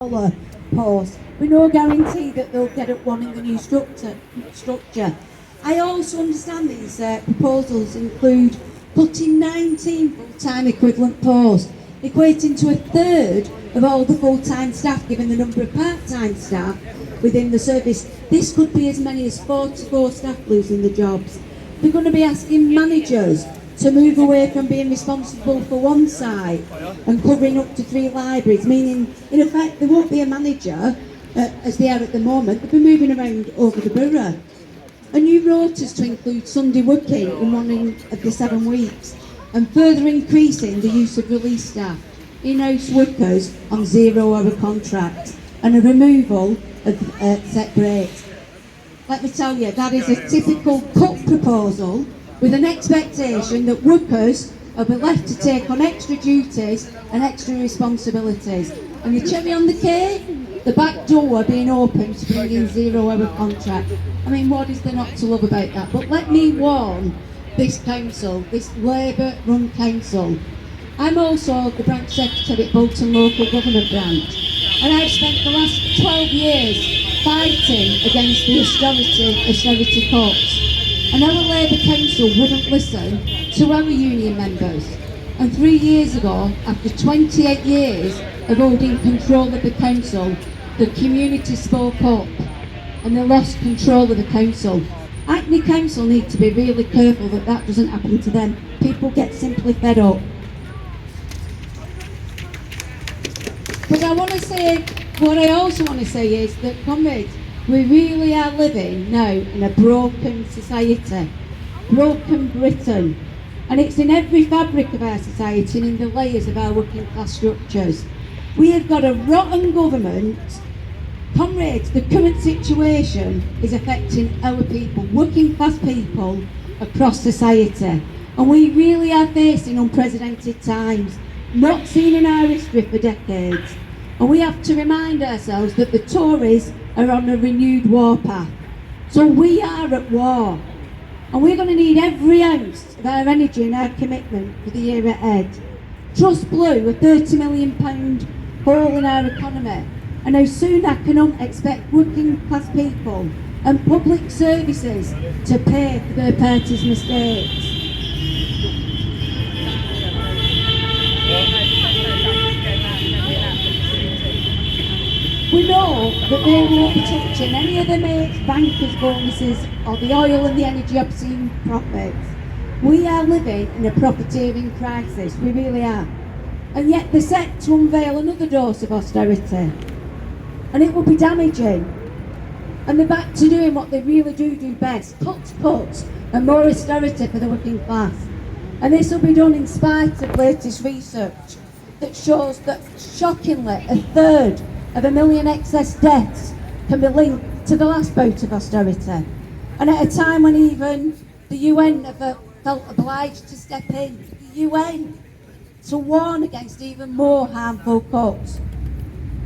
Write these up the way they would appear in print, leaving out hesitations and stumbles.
post with no guarantee that they'll get at one in the new structure. I also understand these proposals include putting 19 full-time equivalent posts, equating to a third of all the full-time staff given the number of part-time staff within the service. This could be as many as 44 staff losing their jobs. We're going to be asking managers to move away from being responsible for one site and covering up to 3 libraries, meaning in effect there won't be a manager as they are at the moment. They'll be moving around over the borough. A new rotas to include Sunday working in one of the 7 weeks, and further increasing the use of release staff, in-house workers on 0-hour contracts, and a removal of set breaks. Let me tell you, that is a typical cut proposal with an expectation that workers will be left to take on extra duties and extra responsibilities. And the cherry on the cake, the back door being open to bring in 0-hour contract. I mean, what is there not to love about that? But let me warn this council, this Labour-run council. I'm also the branch secretary at Bolton Local Government Branch, and I've spent the last 12 years fighting against the austerity cuts. And our Labour Council wouldn't listen to our union members. And 3 years ago, after 28 years of holding control of the council, the community spoke up and they lost control of the council. Hackney Council need to be really careful that that doesn't happen to them. People get simply fed up. But I want to say, what I also want to say is that, comrades, we really are living now in a broken society, broken Britain, and it's in every fabric of our society and in the layers of our working class structures. We have got a rotten government. Comrades, the current situation is affecting our people, working class people across society, and we really are facing unprecedented times, not seen in our history for decades. And we have to remind ourselves that the Tories are on a renewed war path. So we are at war. And we're going to need every ounce of our energy and our commitment for the year ahead. Trust Blue, a £30 million hole in our economy. And how soon I can expect working class people and public services to pay for their party's mistakes. We know that they won't be touching any of the mates, bankers' bonuses or the oil and the energy obscene profits. We are living in a profiteering crisis, we really are. And yet they're set to unveil another dose of austerity. And it will be damaging. And they're back to doing what they really do best, cuts, and more austerity for the working class. And this will be done in spite of latest research that shows that, shockingly, a third of 1 million excess deaths can be linked to the last bout of austerity. And at a time when even the UN have felt obliged to step in, the UN, to warn against even more harmful cuts.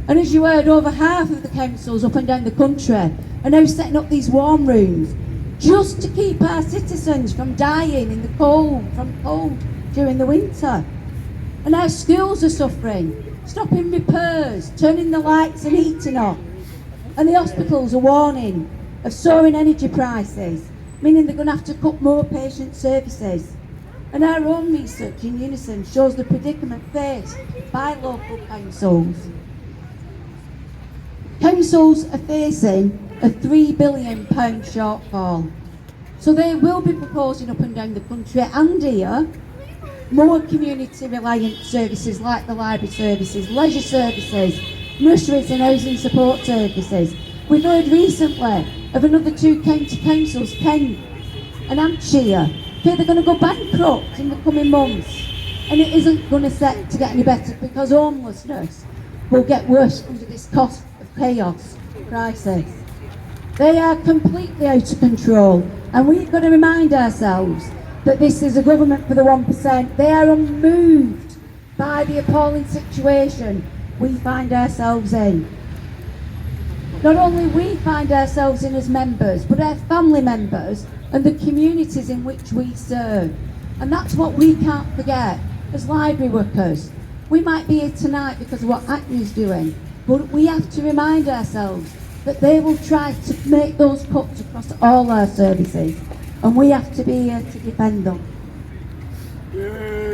And as you heard, over half of the councils up and down the country are now setting up these warm rooms just to keep our citizens from dying in the cold, from cold during the winter. And our schools are suffering, stopping repairs, turning the lights and heating off. And the hospitals are warning of soaring energy prices, meaning they're going to have to cut more patient services. And our own research in Unison shows the predicament faced by local councils. Councils are facing a £3 billion shortfall. So they will be proposing up and down the country and here more community-reliant services like the library services, leisure services, nurseries and housing support services. We've heard recently of another 2 county councils, Kent and Hampshire, they're going to go bankrupt in the coming months. And it isn't going to get any better because homelessness will get worse under this cost of chaos crisis. They are completely out of control, and we've got to remind ourselves that this is a government for the 1%. They are unmoved by the appalling situation we find ourselves in. Not only we find ourselves in as members, but our family members and the communities in which we serve. And that's what we can't forget as library workers. We might be here tonight because of what Hackney's doing, But we have to remind ourselves that they will try to make those cuts across all our services, and we have to be here to defend them.